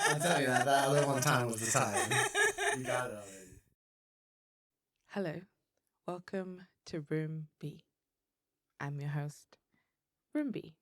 I tell you that other one time was the time. You got it already. Hello, welcome to Rumbii. I'm your host, Rumbii.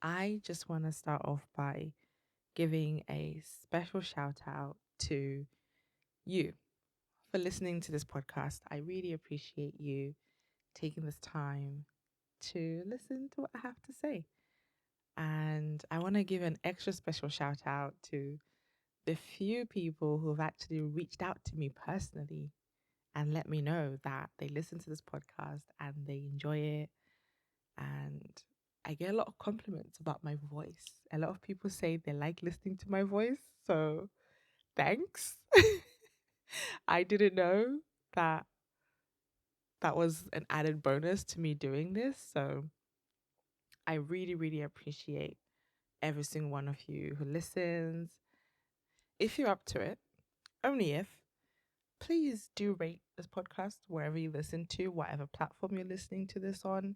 I just want to start off by giving a special shout out to you for listening to this podcast. I really appreciate you taking this time to listen to what I have to say. And I want to give an extra special shout out to the few people who have actually reached out to me personally and let me know that they listen to this podcast and they enjoy it. And I get a lot of compliments about my voice. A lot of people say they like listening to my voice. So thanks. I didn't know that that was an added bonus to me doing this. So I really, really appreciate every single one of you who listens. If you're up to it, only if, please do rate this podcast wherever you listen to, whatever platform you're listening to this on.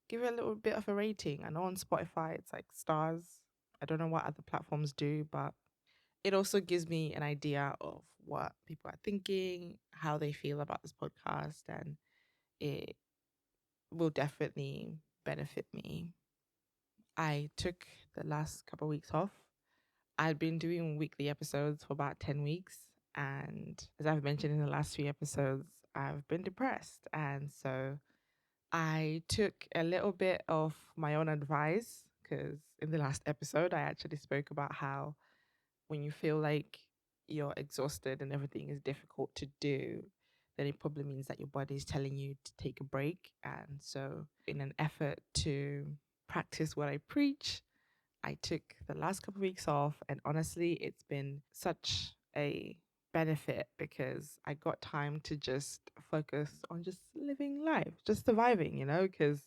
Give it a little bit of a rating. I know on Spotify it's like stars. I don't know what other platforms do, but it also gives me an idea of what people are thinking, how they feel about this podcast, and it will definitely benefit me. I took the last couple of weeks off. I'd been doing weekly episodes for about 10 weeks. And as I've mentioned in the last few episodes, I've been depressed. And so I took a little bit of my own advice because in the last episode, I actually spoke about how when you feel like you're exhausted and everything is difficult to do, then it probably means that your body is telling you to take a break. And so, in an effort to practice what I preach, I took the last couple of weeks off. And honestly, it's been such a benefit because I got time to just focus on just living life, just surviving, because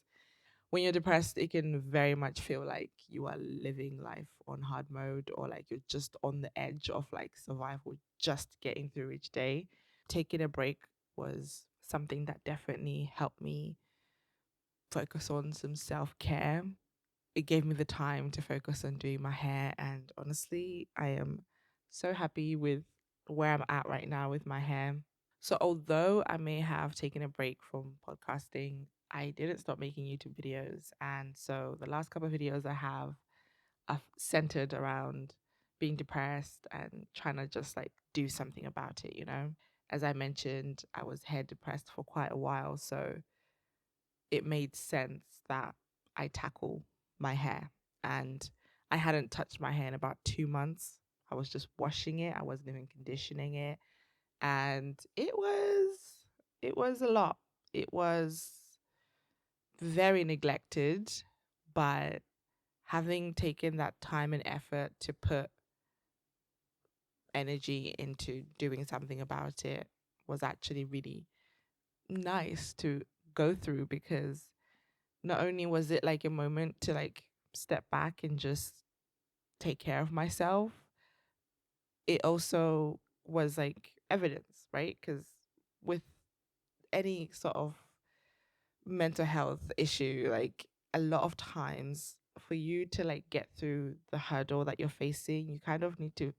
when you're depressed, it can very much feel like you are living life on hard mode or like you're just on the edge of like survival, just getting through each day. Taking a break was something that definitely helped me focus on some self care. It gave me the time to focus on doing my hair. And honestly, I am so happy with where I'm at right now with my hair. So, although I may have taken a break from podcasting, I didn't stop making YouTube videos. And so, the last couple of videos I have are centered around being depressed and trying to just like do something about it. As I mentioned, I was hair depressed for quite a while. So, it made sense that I tackle my hair. And I hadn't touched my hair in about 2 months. I was just washing it, I wasn't even conditioning it, and it was a lot. It was very neglected, but having taken that time and effort to put energy into doing something about it was actually really nice to go through because not only was it like a moment to like step back and just take care of myself, it also was like evidence, right? Because with any sort of mental health issue, like a lot of times for you to like get through the hurdle that you're facing, you kind of need to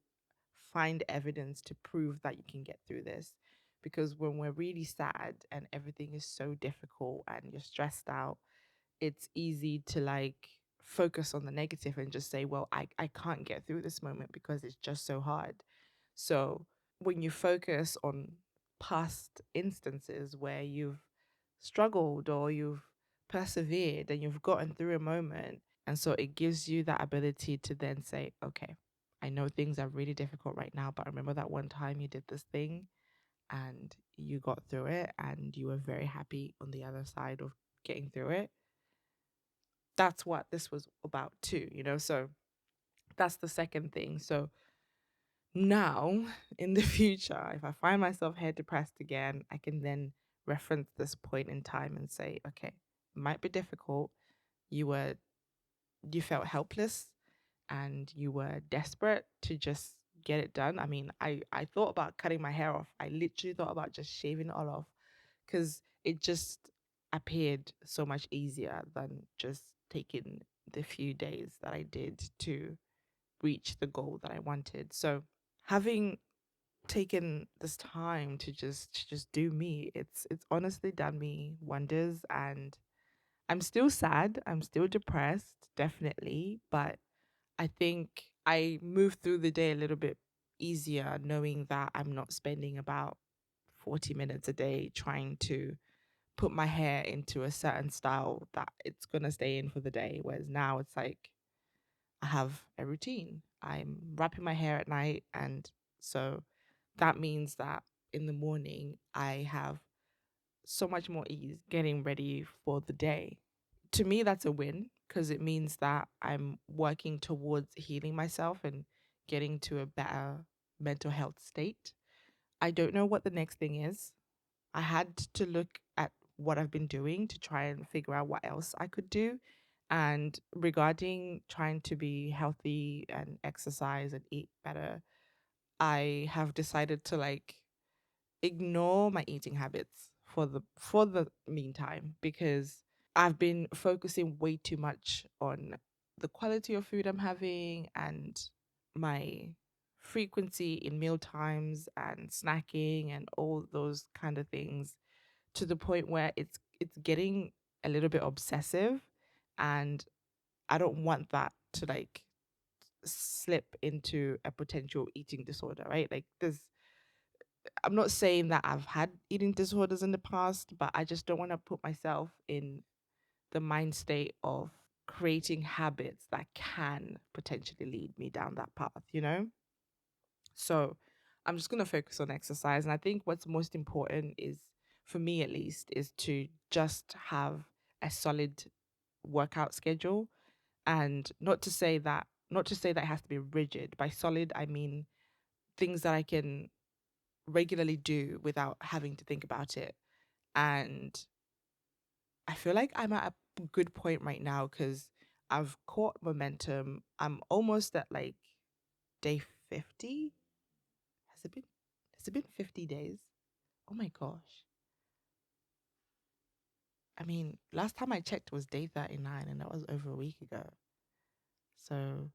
find evidence to prove that you can get through this. Because when we're really sad and everything is so difficult and you're stressed out, it's easy to like focus on the negative and just say, well, I can't get through this moment because it's just so hard. So when you focus on past instances where you've struggled or you've persevered and you've gotten through a moment, and so it gives you that ability to then say, okay, I know things are really difficult right now, but remember that one time you did this thing and you got through it and you were very happy on the other side of getting through it. That's what this was about too. So that's the second thing. So now in the future, if I find myself hair depressed again, I can then reference this point in time and say, okay, it might be difficult. You felt helpless and you were desperate to just get it done. I mean, I thought about cutting my hair off. I literally thought about just shaving it all off because it just appeared so much easier than just taking the few days that I did to reach the goal that I wanted. So having taken this time to just do me, it's honestly done me wonders. And I'm still sad, I'm still depressed, definitely, but I think I move through the day a little bit easier knowing that I'm not spending about 40 minutes a day trying to put my hair into a certain style that it's going to stay in for the day. Whereas now it's like I have a routine. I'm wrapping my hair at night. And so that means that in the morning, I have so much more ease getting ready for the day. To me, that's a win because it means that I'm working towards healing myself and getting to a better mental health state. I don't know what the next thing is. I had to look at what I've been doing to try and figure out what else I could do. And regarding trying to be healthy and exercise and eat better, I have decided to like ignore my eating habits for the meantime because I've been focusing way too much on the quality of food I'm having and my frequency in meal times and snacking and all those kind of things to the point where it's getting a little bit obsessive, and I don't want that to like slip into a potential eating disorder, right? Like there's I'm not saying that I've had eating disorders in the past, but I just don't want to put myself in the mind state of creating habits that can potentially lead me down that path, you know? So I'm just going to focus on exercise. And I think what's most important is, for me at least, is to just have a solid workout schedule. And not to say that it has to be rigid. By solid, I mean things that I can regularly do without having to think about it. And I feel like I'm at a good point right now because I've caught momentum. I'm almost at like day 50. Has it been has it been 50 days? Oh my gosh. I mean, last time I checked was day 39 and that was over a week ago. So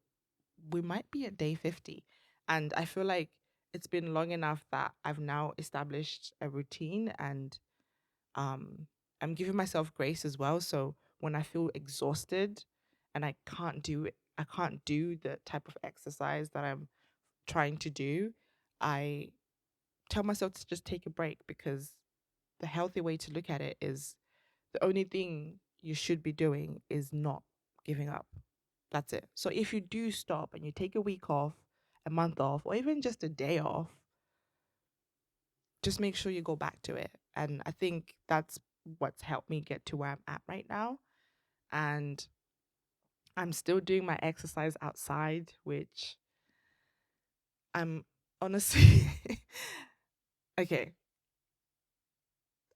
we might be at day 50. And I feel like it's been long enough that I've now established a routine, and um I'm giving myself grace as well. So when I feel exhausted and I can't do the type of exercise that I'm trying to do, I tell myself to just take a break, because the healthy way to look at it is the only thing you should be doing is not giving up. That's it. So if you do stop and you take a week off, a month off, or even just a day off, just make sure you go back to it. And I think that's what's helped me get to where I'm at right now. And I'm still doing my exercise outside, which I'm honestly okay.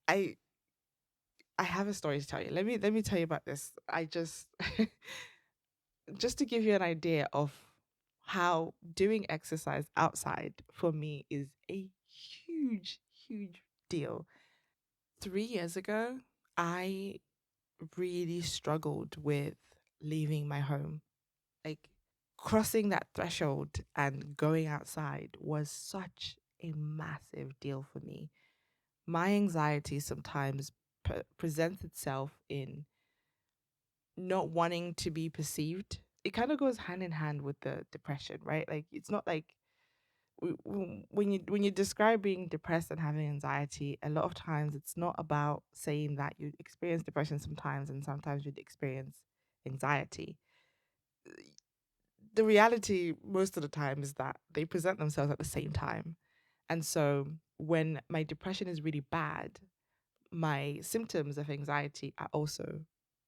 I I have a story to tell you. Let me tell you about this. I just just to give you an idea of how doing exercise outside for me is a huge deal. 3 years ago, I really struggled with leaving my home. Like crossing that threshold and going outside was such a massive deal for me. My anxiety sometimes presents itself in not wanting to be perceived. It kind of goes hand in hand with the depression, right? Like it's not like when you describe being depressed and having anxiety, a lot of times it's not about saying that you experience depression sometimes and sometimes you'd experience anxiety. The reality most of the time is that they present themselves at the same time. And so when my depression is really bad, my symptoms of anxiety are also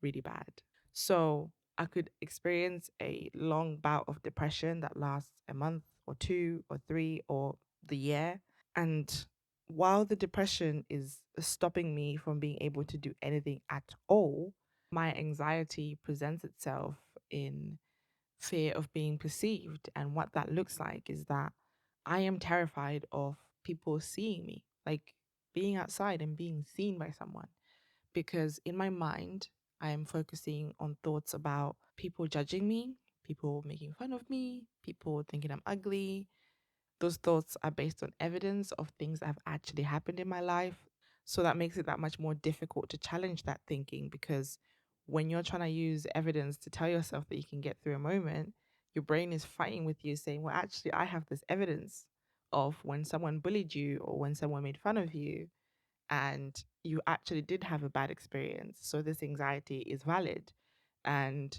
really bad. So I could experience a long bout of depression that lasts a month or two or three or the year. And while the depression is stopping me from being able to do anything at all, my anxiety presents itself in fear of being perceived. And what that looks like is that I am terrified of people seeing me, like being outside and being seen by someone. Because in my mind, I am focusing on thoughts about people judging me, people making fun of me, people thinking I'm ugly. Those thoughts are based on evidence of things that have actually happened in my life. So that makes it that much more difficult to challenge that thinking, because when you're trying to use evidence to tell yourself that you can get through a moment, your brain is fighting with you saying, well, actually, I have this evidence of when someone bullied you or when someone made fun of you and you actually did have a bad experience. So this anxiety is valid. And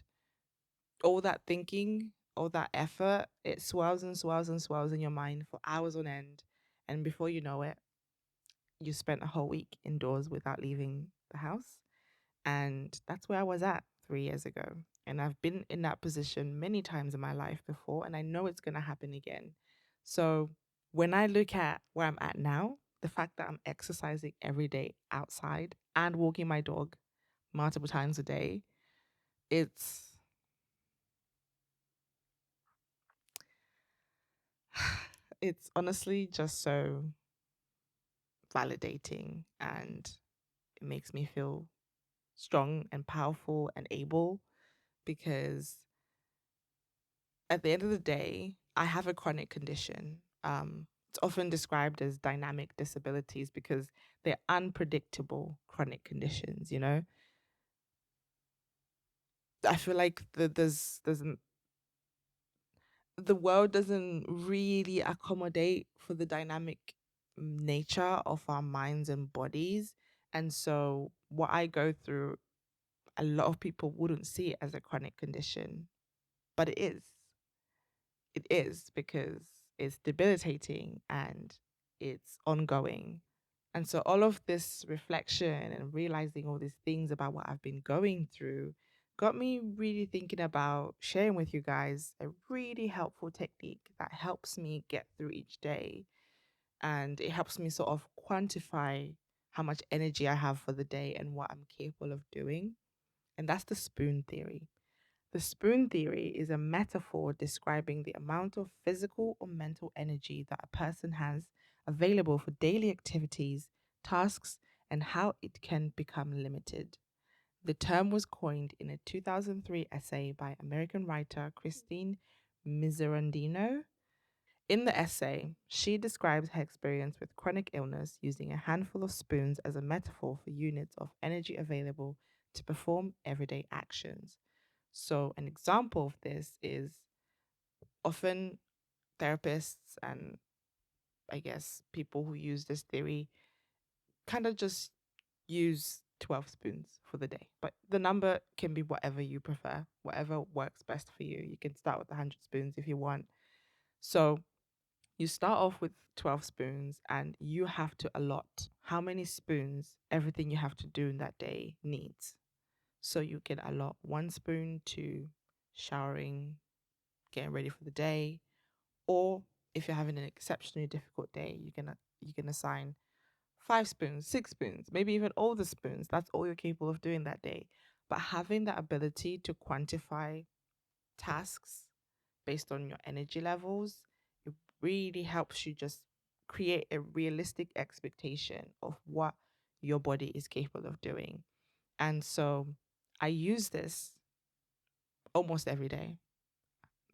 all that thinking, all that effort, it swells and swells and swells in your mind for hours on end. And before you know it, you spent a whole week indoors without leaving the house. And that's where I was at 3 years ago. And I've been in that position many times in my life before, and I know it's going to happen again. So when I look at where I'm at now, the fact that I'm exercising every day outside and walking my dog multiple times a day, it's it's honestly just so validating, and it makes me feel strong and powerful and able, because at the end of the day, I have a chronic condition. It's often described as dynamic disabilities because they're unpredictable chronic conditions. I feel like the world doesn't really accommodate for the dynamic nature of our minds and bodies. And so, what I go through, a lot of people wouldn't see it as a chronic condition, but it is. It is, because it's debilitating and it's ongoing. And so, all of this reflection and realizing all these things about what I've been going through got me really thinking about sharing with you guys a really helpful technique that helps me get through each day. And it helps me sort of quantify how much energy I have for the day and what I'm capable of doing. And that's the spoon theory. The spoon theory is a metaphor describing the amount of physical or mental energy that a person has available for daily activities, tasks, and how it can become limited. The term was coined in a 2003 essay by American writer Christine Miserandino. In the essay, she describes her experience with chronic illness using a handful of spoons as a metaphor for units of energy available to perform everyday actions. So, an example of this is often therapists and, I guess, people who use this theory kind of just use 12 spoons for the day. But the number can be whatever you prefer, whatever works best for you. You can start with 100 spoons if you want. So, you start off with 12 spoons and you have to allot how many spoons everything you have to do in that day needs. So, you can allot 1 spoon to showering, getting ready for the day, or if you're having an exceptionally difficult day, you can assign 5 spoons, 6 spoons, maybe even all the spoons. That's all you're capable of doing that day. But having that ability to quantify tasks based on your energy levels, it really helps you just create a realistic expectation of what your body is capable of doing. And so I use this almost every day.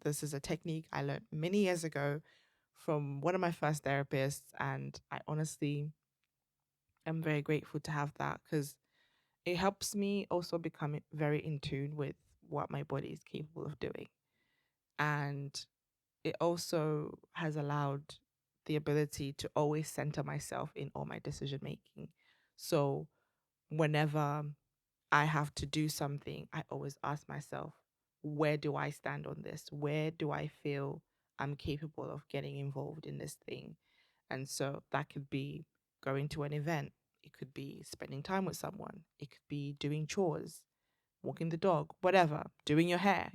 This is a technique I learned many years ago from one of my first therapists. And I honestly am very grateful to have that, because it helps me also become very in tune with what my body is capable of doing. And it also has allowed the ability to always center myself in all my decision making. So whenever I have to do something, I always ask myself, where do I stand on this? Where do I feel I'm capable of getting involved in this thing? And so that could be going to an event, it could be spending time with someone, it could be doing chores, walking the dog, whatever, doing your hair.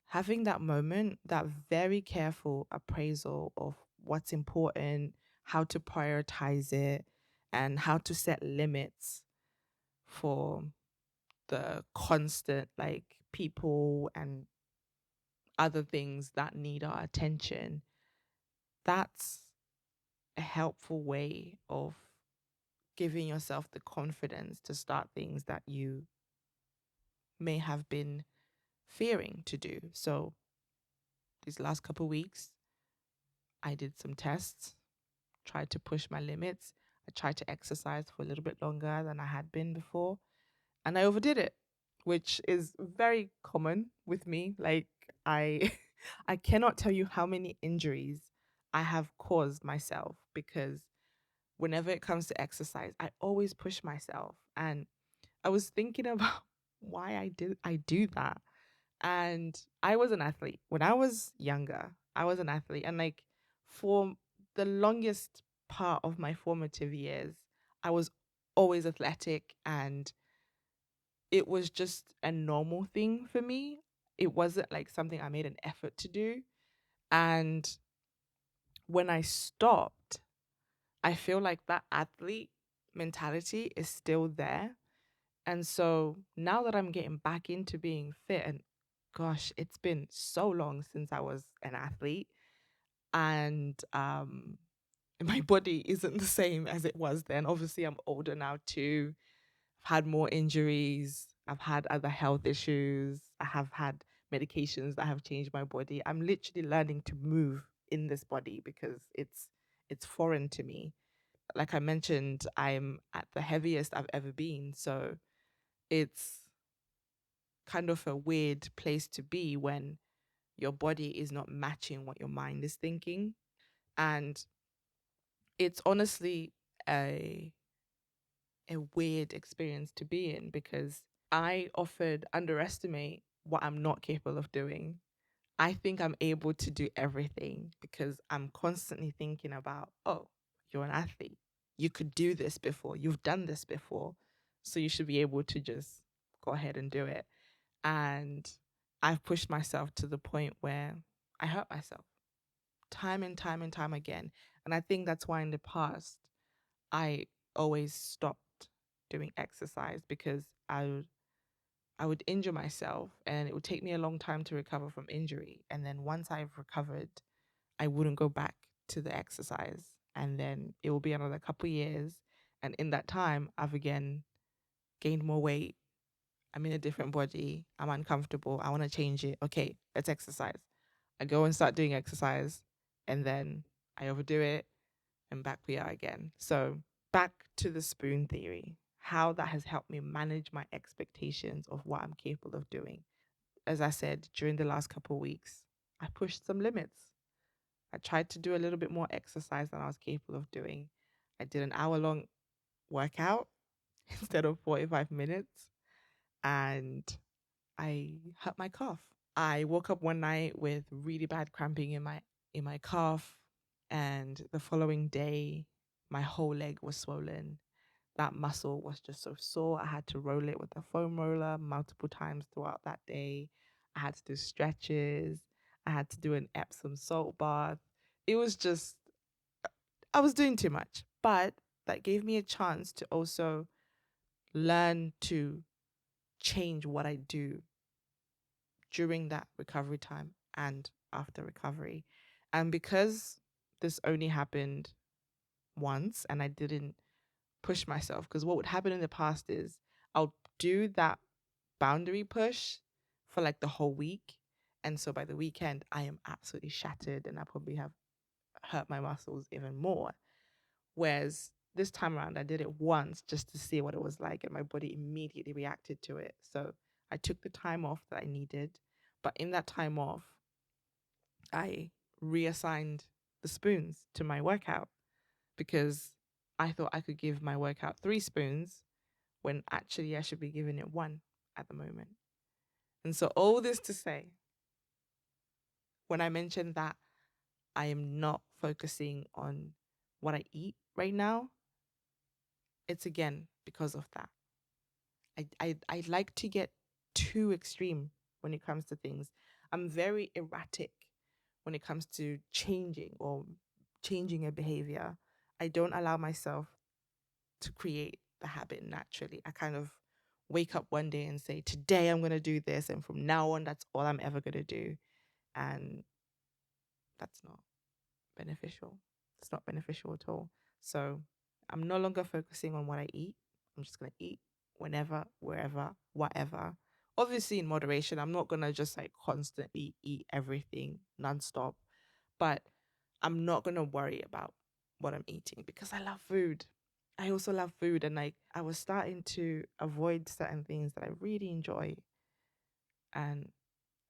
Having that moment, that very careful appraisal of what's important, how to prioritize it, and how to set limits for the constant like people and other things that need our attention. That's a helpful way of giving yourself the confidence to start things that you may have been fearing to do. So these last couple of weeks, I did some tests, tried to push my limits. I tried to exercise for a little bit longer than I had been before, and I overdid it, which is very common with me. Like I I cannot tell you how many injuries I have caused myself because whenever it comes to exercise, I always push myself. And I was thinking about why I do that. And I was an athlete. When I was younger, I was an athlete. And like for the longest part of my formative years, I was always athletic, and it was just a normal thing for me. It wasn't like something I made an effort to do. And when I stopped, I feel like that athlete mentality is still there. And so now that I'm getting back into being fit, and gosh, it's been so long since I was an athlete, and my body isn't the same as it was then. Obviously, I'm older now too. I've had more injuries. I've had other health issues. I have had medications that have changed my body. I'm literally learning to move in this body because it's foreign to me. Like I mentioned, I'm at the heaviest I've ever been. So it's kind of a weird place to be when your body is not matching what your mind is thinking. And it's honestly a a weird experience to be in because I often underestimate what I'm not capable of doing. I think I'm able to do everything because I'm constantly thinking about, oh, you're an athlete. You could do this before. You've done this before. So you should be able to just go ahead and do it. And I've pushed myself to the point where I hurt myself time and time and time again. And I think that's why in the past I always stopped doing exercise because I would injure myself and it would take me a long time to recover from injury. And then once I've recovered, I wouldn't go back to the exercise. And then it will be another couple years. And in that time, I've again gained more weight. I'm in a different body. I'm uncomfortable. I want to change it. Okay, let's exercise. I go and start doing exercise, and then I overdo it, and back we are again. So, back to the spoon theory, how that has helped me manage my expectations of what I'm capable of doing. As I said, during the last couple of weeks, I pushed some limits. I tried to do a little bit more exercise than I was capable of doing. I did an hour long workout instead of 45 minutes, and I hurt my calf. I woke up one night with really bad cramping in my calf, and the following day my whole leg was swollen. That muscle was just so sore. I had to roll it with a foam roller multiple times throughout that day. I had to do stretches. I had to do an Epsom salt bath. It was just, I was doing too much. But that gave me a chance to also learn to change what I do during that recovery time and after recovery. And because this only happened once and I didn't push myself, because what would happen in the past is I'll do that boundary push for like the whole week. And so by the weekend, I am absolutely shattered and I probably have hurt my muscles even more. Whereas this time around, I did it once just to see what it was like, and my body immediately reacted to it. So I took the time off that I needed. But in that time off, I reassigned the spoons to my workout because I thought I could give my workout 3 spoons when actually I should be giving it one at the moment. And so, all this to say, when I mentioned that I am not focusing on what I eat right now, it's again because of that. I like to get too extreme when it comes to things. I'm very erratic when it comes to changing a behavior. I don't allow myself to create the habit naturally. I kind of wake up one day and say, today I'm going to do this. And from now on, that's all I'm ever going to do. And that's not beneficial. It's not beneficial at all. So I'm no longer focusing on what I eat. I'm just going to eat whenever, wherever, whatever, Obviously in moderation. I'm not gonna just like constantly eat everything nonstop, but I'm not gonna worry about what I'm eating because I love food. I also love food, and like I was starting to avoid certain things that I really enjoy, and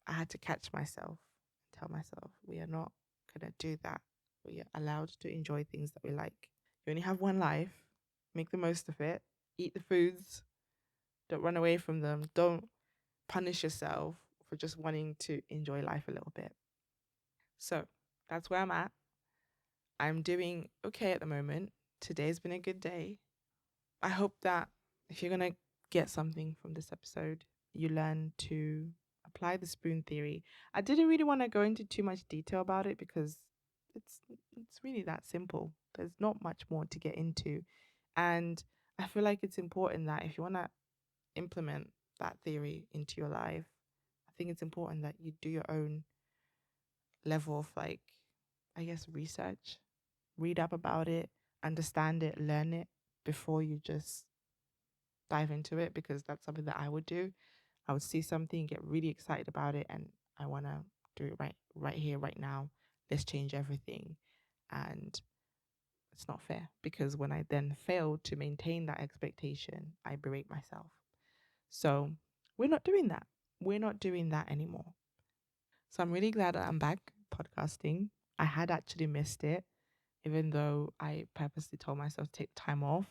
I had to catch myself and tell myself we are not gonna do that. We are allowed to enjoy things that we like. You only have one life. Make the most of it. Eat the foods. Don't run away from them. Don't punish yourself for just wanting to enjoy life a little bit. So that's where I'm at. I'm doing okay at the moment. Today's been a good day. I hope that if you're going to get something from this episode, you learn to apply the spoon theory. I didn't really want to go into too much detail about it because it's it's really that simple. There's not much more to get into. And I feel like it's important that if you want to implement that theory into your life, I think it's important that you do your own level of like, I guess, research, read up about it, understand it, learn it before you just dive into it, because that's something that I would do. I would see something, get really excited about it, and I want to do it right here, right now. Let's change everything. And it's not fair because when I then fail to maintain that expectation, I berate myself. So we're not doing that. We're not doing that anymore. So I'm really glad that I'm back podcasting. I had actually missed it, even though I purposely told myself to take time off.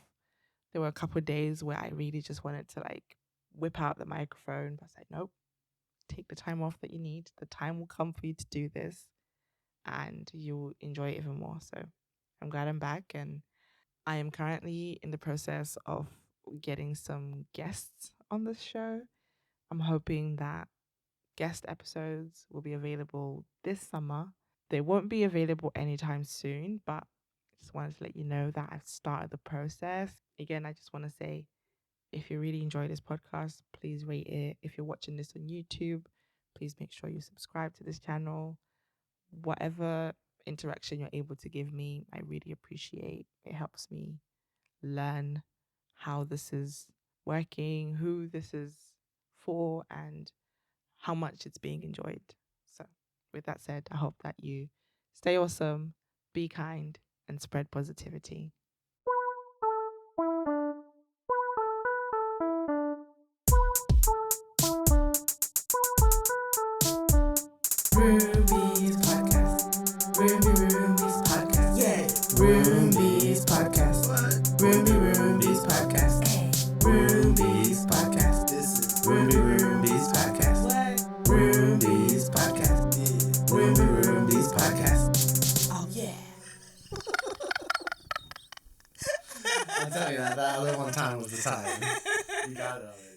There were a couple of days where I really just wanted to like whip out the microphone. But I was like, nope, take the time off that you need. The time will come for you to do this and you'll enjoy it even more. So I'm glad I'm back, and I am currently in the process of getting some guests on this show. I'm hoping that guest episodes will be available this summer. They won't be available anytime soon, but I just wanted to let you know that I've started the process. Again, I just want to say, if you really enjoy this podcast, please rate it. If you're watching this on YouTube, please make sure you subscribe to this channel. Whatever interaction you're able to give me, I really appreciate. It helps me learn how this is working, who this is for, and how much it's being enjoyed. So, with that said, I hope that you stay awesome, be kind, and spread positivity. Rumbee's podcast. Rumbee's podcast. Yeah. Rumbee's podcast. What? Rumbee's podcast. Rumbee's podcast. This is Rumbee's podcast. What? Rumbee's podcast. Yeah. Rumbee's podcast. Oh yeah. I'll tell you that other one time was the time. You got it already.